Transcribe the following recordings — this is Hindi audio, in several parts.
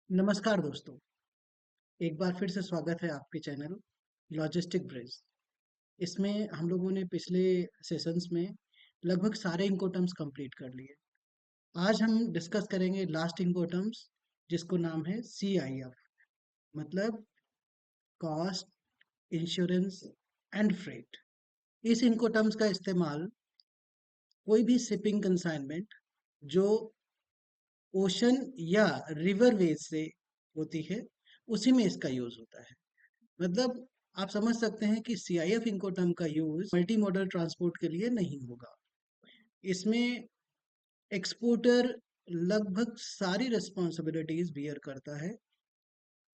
नमस्कार दोस्तों, एक बार फिर से स्वागत है आपके चैनल लॉजिस्टिक ब्रिज। इसमें हम लोगों ने पिछले सेशंस में लगभग सारे इनकोटर्म्स कंप्लीट कर लिए। आज हम डिस्कस करेंगे लास्ट इनकोटर्म्स जिसको नाम है CIF, मतलब कॉस्ट, इंश्योरेंस एंड फ्रेट। इस इनकोटर्म्स का इस्तेमाल कोई भी शिपिंग कंसाइनमेंट जो ओशन या रिवर वेज से होती है, उसी में इसका यूज होता है। मतलब आप समझ सकते हैं कि CIF इनकोटर्म का यूज मल्टी मॉडल ट्रांसपोर्ट के लिए नहीं होगा। इसमें एक्सपोर्टर लगभग सारी रिस्पॉन्सिबिलिटीज बियर करता है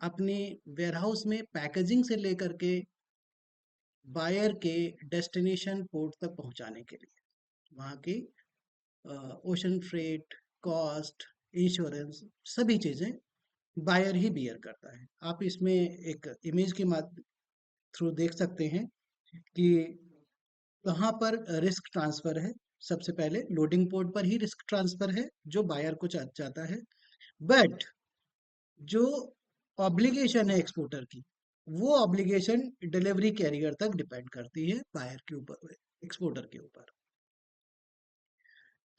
अपने वेयरहाउस में पैकेजिंग से लेकर के बायर के डेस्टिनेशन पोर्ट तक पहुंचाने के लिए। वहाँ की ओशन फ्रेट, कॉस्ट, इंश्योरेंस, सभी चीजें बायर ही बियर करता है। आप इसमें एक इमेज के थ्रू देख सकते हैं कि कहाँ पर रिस्क ट्रांसफर है। सबसे पहले लोडिंग पोर्ट पर ही रिस्क ट्रांसफर है जो बायर को जाता है। बट जो ऑब्लिगेशन है एक्सपोर्टर की, वो ऑब्लिगेशन डिलीवरी कैरियर तक डिपेंड करती है बायर के ऊपर, एक्सपोर्टर के ऊपर।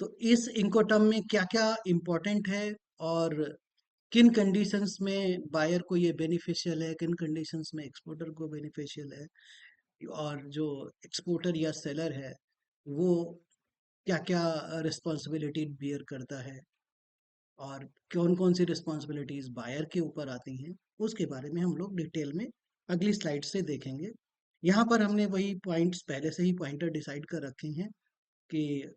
तो इस इनकोटर्म में क्या क्या इम्पोर्टेंट है और किन कंडीशंस में बायर को ये बेनिफिशियल है, किन कंडीशंस में एक्सपोर्टर को बेनिफिशियल है, और जो एक्सपोर्टर या सेलर है वो क्या-क्या रिस्पॉन्सिबिलिटी बियर करता है और कौन-कौन सी रिस्पॉन्सिबिलिटीज बायर के ऊपर आती हैं, उसके बारे में हम लोग डिटेल में अगली स्लाइड से देखेंगे। यहाँ पर हमने वही पॉइंट्स पहले से ही पॉइंटर डिसाइड कर रखे हैं कि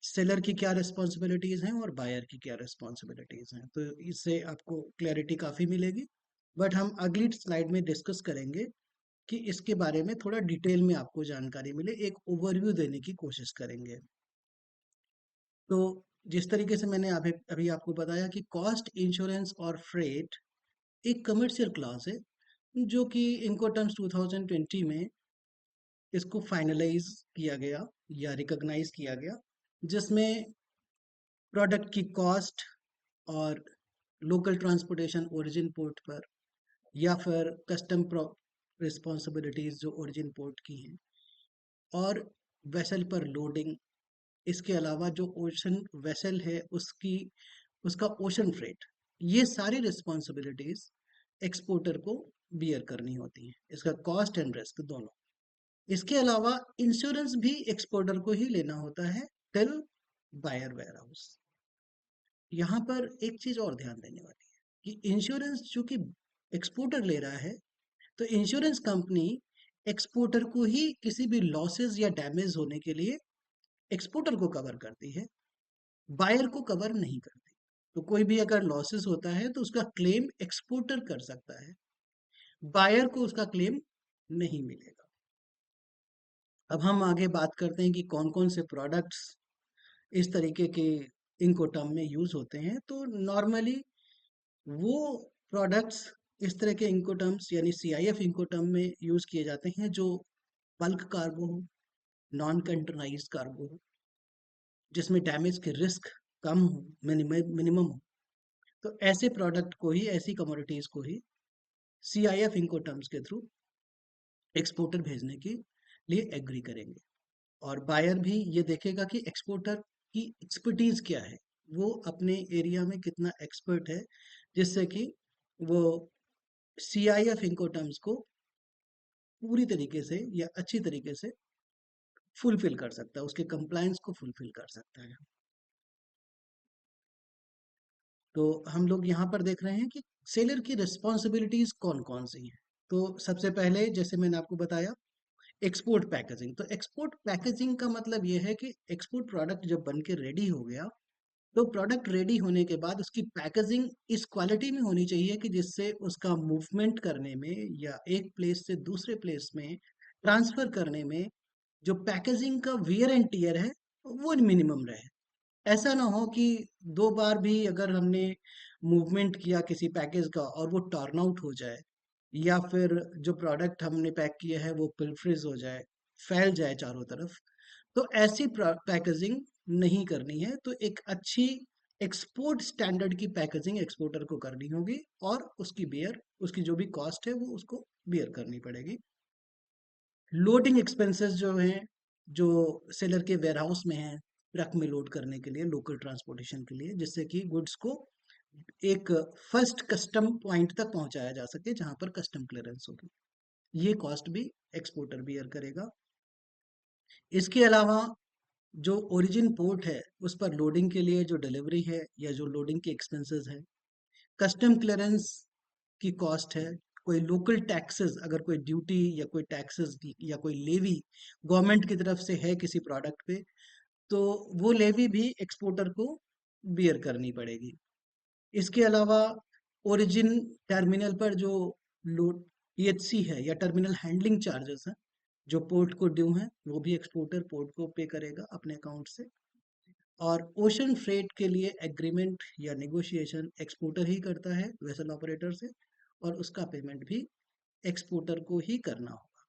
सेलर की क्या रिस्पॉन्सिबिलिटीज हैं और बायर की क्या रिस्पॉन्सिबिलिटीज हैं। तो इससे आपको क्लैरिटी काफ़ी मिलेगी। बट हम अगली स्लाइड में डिस्कस करेंगे कि इसके बारे में थोड़ा डिटेल में आपको जानकारी मिले, एक ओवरव्यू देने की कोशिश करेंगे। तो जिस तरीके से मैंने अभी अभी आपको बताया कि कॉस्ट, इंश्योरेंस और फ्रेट एक कमर्शियल क्लॉज है जो कि इनकोटर्म्स 2020 में इसको फाइनलाइज किया गया या रिकॉग्नाइज किया गया, जिसमें प्रोडक्ट की कॉस्ट और लोकल ट्रांसपोर्टेशन ओरिजिन पोर्ट पर या फिर कस्टम रिस्पॉन्सिबिलिटीज जो ओरिजिन पोर्ट की हैं, और वेसल पर लोडिंग, इसके अलावा जो ओशन वेसल है उसकी उसका ओशन फ्रेट, ये सारी रिस्पॉन्सिबिलिटीज एक्सपोर्टर को बियर करनी होती है, इसका कॉस्ट एंड रिस्क दोनों। इसके अलावा इंश्योरेंस भी एक्सपोर्टर को ही लेना होता है टिल बायर वेयर हाउस। यहाँ पर एक चीज और ध्यान देने वाली है कि इंश्योरेंस चूंकि एक्सपोर्टर ले रहा है, तो इंश्योरेंस कंपनी एक्सपोर्टर को ही किसी भी लॉसेस या डैमेज होने के लिए एक्सपोर्टर को कवर करती है, बायर को कवर नहीं करती। तो कोई भी अगर लॉसेस होता है तो उसका क्लेम एक्सपोर्टर कर सकता है, बायर को उसका क्लेम नहीं मिलेगा। अब हम आगे बात करते हैं कि कौन कौन से प्रोडक्ट्स इस तरीके के इनकोटर्म में यूज होते हैं। तो नॉर्मली वो प्रोडक्ट्स इस तरह के इनकोटर्म्स यानी CIF इनकोटर्म में यूज किए जाते हैं जो बल्क कार्गो हो, नॉन कंटेनराइज्ड कार्गो हो, जिसमें डैमेज के रिस्क कम हो, मिनिमम हो। तो ऐसे प्रोडक्ट को ही, ऐसी कमोडिटीज को ही CIF इनकोटर्म्स के थ्रू एक्सपोर्टर भेजने के लिए एग्री करेंगे। और बायर भी ये देखेगा कि एक्सपोर्टर की एक्सपर्टीज क्या है, वो अपने एरिया में कितना एक्सपर्ट है, जिससे कि वो CIF इनकोटर्म्स को पूरी तरीके से या अच्छी तरीके से फुलफिल कर सकता है, उसके कंप्लायंस को फुलफिल कर सकता है। तो हम लोग यहाँ पर देख रहे हैं कि सेलर की रिस्पॉन्सिबिलिटीज कौन कौन सी हैं। तो सबसे पहले जैसे मैंने आपको बताया, एक्सपोर्ट पैकेजिंग। तो एक्सपोर्ट पैकेजिंग का मतलब ये है कि एक्सपोर्ट प्रोडक्ट जब बन के रेडी हो गया, तो प्रोडक्ट रेडी होने के बाद उसकी पैकेजिंग इस क्वालिटी में होनी चाहिए कि जिससे उसका मूवमेंट करने में या एक प्लेस से दूसरे प्लेस में ट्रांसफर करने में जो पैकेजिंग का वियर एंड टियर है वो मिनिमम रहे। ऐसा ना हो कि दो बार भी अगर हमने मूवमेंट किया किसी पैकेज का और वो टर्न आउट हो जाए, या फिर जो प्रोडक्ट हमने पैक किया है वो पिलफ्रीज हो जाए, फैल जाए चारों तरफ, तो ऐसी पैकेजिंग नहीं करनी है। तो एक अच्छी एक्सपोर्ट स्टैंडर्ड की पैकेजिंग एक्सपोर्टर को करनी होगी और उसकी जो भी कॉस्ट है वो उसको बियर करनी पड़ेगी। लोडिंग एक्सपेंसेस जो हैं, जो सेलर के वेयरहाउस में हैं ट्रक में लोड करने के लिए, लोकल ट्रांसपोर्टेशन के लिए, जिससे कि गुड्स को एक फर्स्ट कस्टम पॉइंट तक पहुंचाया जा सके जहां पर कस्टम क्लियरेंस होगी, ये कॉस्ट भी एक्सपोर्टर बियर करेगा। इसके अलावा जो ओरिजिन पोर्ट है उस पर लोडिंग के लिए जो डिलीवरी है या जो लोडिंग के एक्सपेंसेस है, कस्टम क्लियरेंस की कॉस्ट है, कोई लोकल टैक्सेस, अगर कोई ड्यूटी या कोई टैक्सेस या कोई लेवी गवर्नमेंट की तरफ से है किसी प्रोडक्ट पे, तो वो लेवी भी एक्सपोर्टर को बियर करनी पड़ेगी। इसके अलावा ओरिजिन टर्मिनल पर जो लोड टीएचसी है या टर्मिनल हैंडलिंग चार्जेस हैं जो पोर्ट को ड्यू हैं, वो भी एक्सपोर्टर पोर्ट को पे करेगा अपने अकाउंट से। और ओशन फ्रेट के लिए एग्रीमेंट या नेगोशिएशन एक्सपोर्टर ही करता है वेसल ऑपरेटर से, और उसका पेमेंट भी एक्सपोर्टर को ही करना होगा।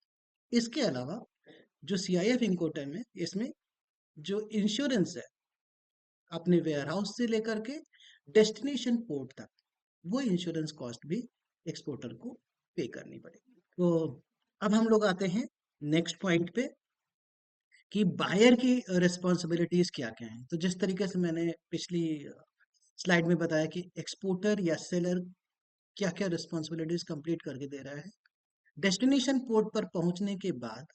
इसके अलावा जो सीआईएफ इनकोटर्म है, इसमें जो इंश्योरेंस है अपने वेयरहाउस से लेकर के डेस्टिनेशन पोर्ट तक, वो इंश्योरेंस कॉस्ट भी एक्सपोर्टर को पे करनी पड़ेगी। तो अब हम लोग आते हैं नेक्स्ट पॉइंट पे कि बायर की रिस्पॉन्सिबिलिटीज क्या क्या हैं। तो जिस तरीके से मैंने पिछली स्लाइड में बताया कि एक्सपोर्टर या सेलर क्या क्या रिस्पॉन्सिबिलिटीज कंप्लीट करके दे रहा है, डेस्टिनेशन पोर्ट पर पहुंचने के बाद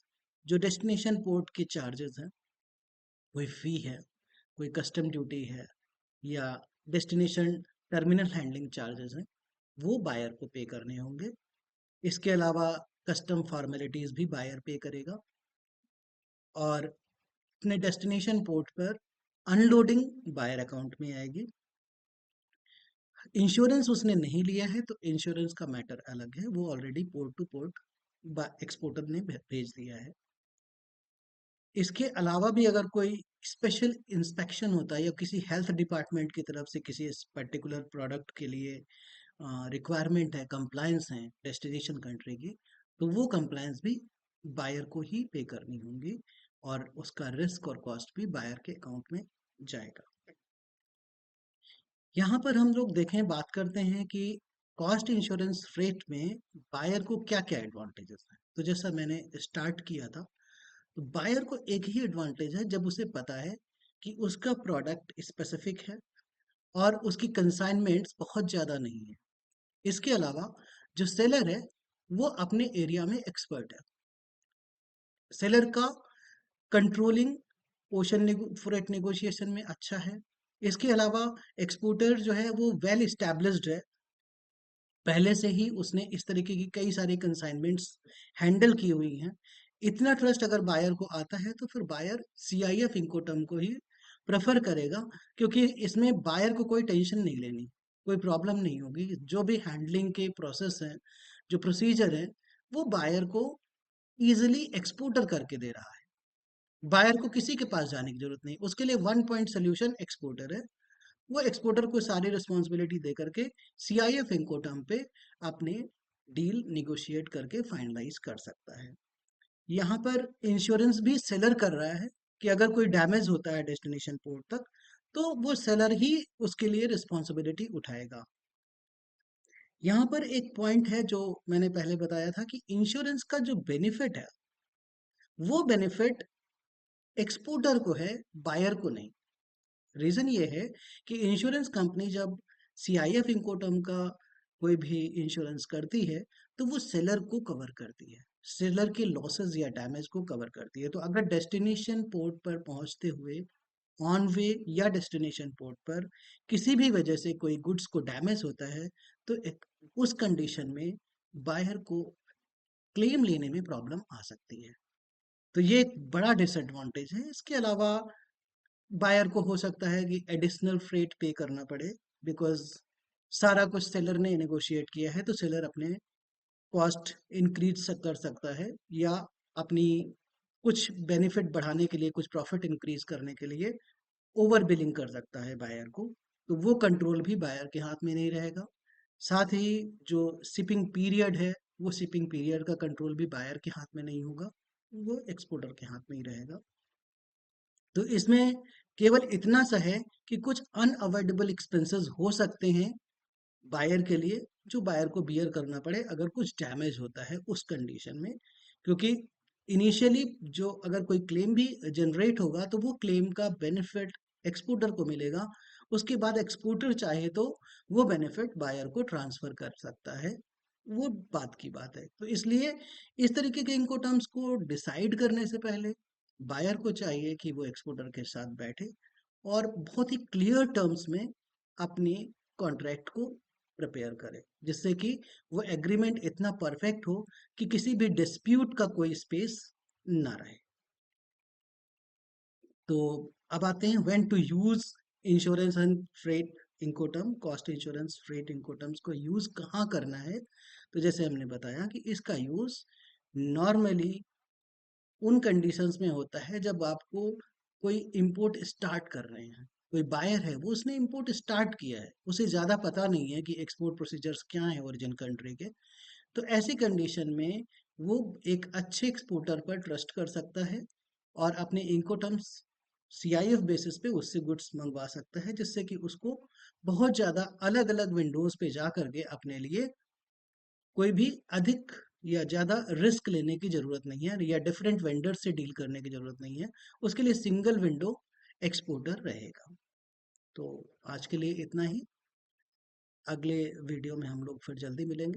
जो डेस्टिनेशन पोर्ट के चार्जेस हैं, कोई फी है, कोई कस्टम ड्यूटी है, या डेस्टिनेशन टर्मिनल हैंडलिंग चार्जेस हैं, वो बायर को पे करने होंगे। इसके अलावा कस्टम फॉर्मेलिटीज भी बायर पे करेगा, और अपने डेस्टिनेशन पोर्ट पर अनलोडिंग बायर अकाउंट में आएगी। इंश्योरेंस उसने नहीं लिया है तो इंश्योरेंस का मैटर अलग है, वो already port two port exporter ने भेज दिया है। इसके अलावा भी अगर कोई स्पेशल इंस्पेक्शन होता है या किसी हेल्थ डिपार्टमेंट की तरफ से किसी पर्टिकुलर प्रोडक्ट के लिए रिक्वायरमेंट है, कंप्लायंस है डेस्टिनेशन कंट्री की, तो वो कंप्लायंस भी बायर को ही पे करनी होंगी, और उसका रिस्क और कॉस्ट भी बायर के अकाउंट में जाएगा। यहाँ पर हम लोग देखें, बात करते हैं कि कॉस्ट इंश्योरेंस फ्रेट में बायर को क्या क्या एडवांटेजेस हैं। तो जैसा मैंने स्टार्ट किया था, तो बायर को एक ही एडवांटेज है जब उसे पता है कि उसका प्रोडक्ट स्पेसिफिक है और उसकी कंसाइनमेंट्स बहुत ज़्यादा नहीं है। इसके अलावा जो सेलर है वो अपने एरिया में एक्सपर्ट है। सेलर का कंट्रोलिंग ओशन फ्रेट नेगोशिएशन में अच्छा है। इसके अलावा एक्सपोर्टर जो है वो वेल इस्टेब्लिश्ड है, पहले से ही उसने इस तरीके की कई सारी कंसाइनमेंट्स हैंडल की हुई हैं। इतना ट्रस्ट अगर बायर को आता है तो फिर बायर सीआईएफ इनकोटर्म को ही प्रेफर करेगा, क्योंकि इसमें बायर को कोई टेंशन नहीं लेनी, कोई प्रॉब्लम नहीं होगी। जो भी हैंडलिंग के प्रोसेस हैं, जो प्रोसीजर है, वो बायर को इजीली एक्सपोर्टर करके दे रहा है। बायर को किसी के पास जाने की जरूरत नहीं, उसके लिए वन पॉइंट सोल्यूशन एक्सपोर्टर है। वो एक्सपोर्टर को सारी रिस्पॉन्सिबिलिटी दे करके सीआईएफ इनकोटर्म पे अपने डील निगोशिएट करके फाइनलाइज कर सकता है। यहाँ पर इंश्योरेंस भी सेलर कर रहा है कि अगर कोई डैमेज होता है डेस्टिनेशन पोर्ट तक, तो वो सेलर ही उसके लिए रिस्पॉन्सिबिलिटी उठाएगा। यहाँ पर एक पॉइंट है जो मैंने पहले बताया था कि इंश्योरेंस का जो बेनिफिट है, वो बेनिफिट एक्सपोर्टर को है, बायर को नहीं। रीजन ये है कि इंश्योरेंस कंपनी जब सीआईएफ इनकोटर्म का कोई भी इंश्योरेंस करती है तो वो सेलर को कवर करती है, सेलर के लॉसेस या डैमेज को कवर करती है। तो अगर डेस्टिनेशन पोर्ट पर पहुंचते हुए ऑन वे या डेस्टिनेशन पोर्ट पर किसी भी वजह से कोई गुड्स को डैमेज होता है, तो उस कंडीशन में बायर को क्लेम लेने में प्रॉब्लम आ सकती है। तो ये एक बड़ा डिसएडवांटेज है। इसके अलावा बायर को हो सकता है कि एडिशनल फ्रेट पे करना पड़े, बिकॉज सारा कुछ सेलर ने नेगोशिएट किया है, तो सेलर अपने कॉस्ट इंक्रीज कर सकता है, या अपनी कुछ बेनिफिट बढ़ाने के लिए, कुछ प्रॉफिट इंक्रीज करने के लिए ओवर बिलिंग कर सकता है बायर को। तो वो कंट्रोल भी बायर के हाथ में नहीं रहेगा। साथ ही जो शिपिंग पीरियड है, वो शिपिंग पीरियड का कंट्रोल भी बायर के हाथ में नहीं होगा, वो एक्सपोर्टर के हाथ में ही रहेगा। तो इसमें केवल इतना सा है कि कुछ अनअवॉइडेबल एक्सपेंसेस हो सकते हैं बायर के लिए, जो बायर को बियर करना पड़े अगर कुछ डैमेज होता है उस कंडीशन में। क्योंकि इनिशियली जो अगर कोई क्लेम भी जनरेट होगा तो वो क्लेम का बेनिफिट एक्सपोर्टर को मिलेगा। उसके बाद एक्सपोर्टर चाहे तो वो बेनिफिट बायर को ट्रांसफर कर सकता है, वो बात की बात है। तो इसलिए इस तरीके के इनकोटर्म्स को डिसाइड करने से पहले बायर को चाहिए कि वो एक्सपोर्टर के साथ बैठे और बहुत ही क्लियर टर्म्स में अपनी कॉन्ट्रैक्ट को प्रिपेयर करे, जिससे कि वो एग्रीमेंट इतना परफेक्ट हो कि किसी भी डिस्प्यूट का कोई स्पेस ना रहे। तो अब आते हैं when to use insurance and freight incoterm, cost insurance freight incoterms को यूज कहाँ करना है। तो जैसे हमने बताया कि इसका यूज नॉर्मली उन कंडीशंस में होता है जब आपको कोई इंपोर्ट स्टार्ट कर रहे हैं, कोई बायर है वो उसने इंपोर्ट स्टार्ट किया है, उसे ज़्यादा पता नहीं है कि एक्सपोर्ट प्रोसीजर्स क्या है ओरिजिन कंट्री के। तो ऐसी कंडीशन में वो एक अच्छे एक्सपोर्टर पर ट्रस्ट कर सकता है और अपने इनकोटर्म्स सीआईएफ बेसिस पे उससे गुड्स मंगवा सकता है, जिससे कि उसको बहुत ज़्यादा अलग अलग विंडोज पे जा करके अपने लिए कोई भी अधिक या ज़्यादा रिस्क लेने की ज़रूरत नहीं है या डिफरेंट वेंडर से डील करने की ज़रूरत नहीं है। उसके लिए सिंगल विंडो एक्सपोर्टर रहेगा। तो आज के लिए इतना ही। अगले वीडियो में हम लोग फिर जल्दी मिलेंगे।